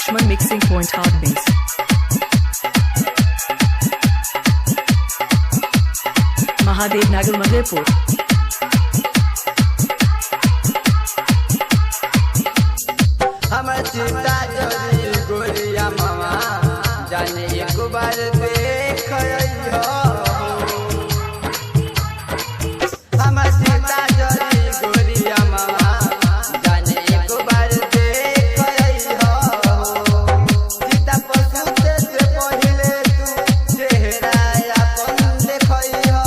Lakshman Mixing Point Hardbase. Mahadev Nagar Madhepur. हमर सीता जोरी गोरिया मामा जाने एक बार देख अइहो। हमर सीता जोरी गोरिया मामा जाने एक बार देख अइहो। सीता पसुते से पहिले तू चेहरा अपन देखइहो।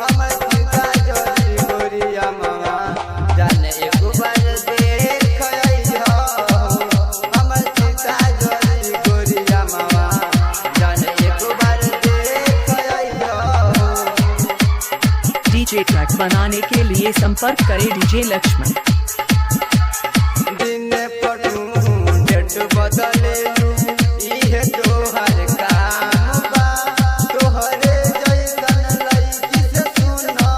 हमर सीता जोरी गोरिया मामा जाने एक बार देख अइहो। हमर सीता जोरी गोरिया मामा जाने एक बार देख अइहो। DJ ट्रैक बनाने के लिए संपर्क करें DJ लक्ष्मण। दिन पर तू डेट बदलेलू इहे तोहर काम बा। तोहरे जैसन लड़की से सुनो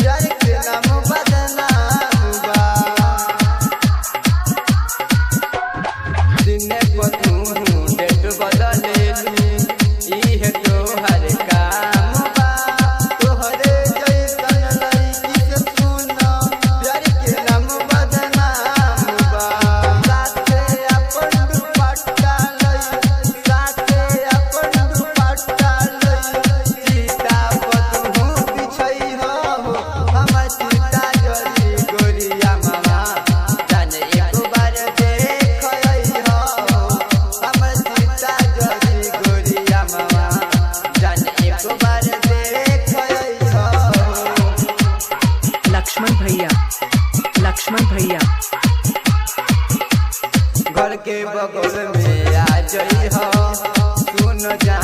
प्यार के नाम बदनाम बा। दिन पर तू डेट बदलेलू इहे तोहर काम बा। तोहरे जैसन लड़की से सुनो प्यार के नाम बदनाम बा। साथे अपन दुपट्टा लई साथे अपन दुपट्टा लई सीता पतहू बिछइहो। हमर सीता जोरी गोरिया मामा जाने एक बार देख अइहो। हमर सीता जोरी गोरिया मामा जाने एक बार देख अइहो। लक्ष्मण भैया। लक्ष्मण भैया। घर के बगल में आ जइहो। सुन जा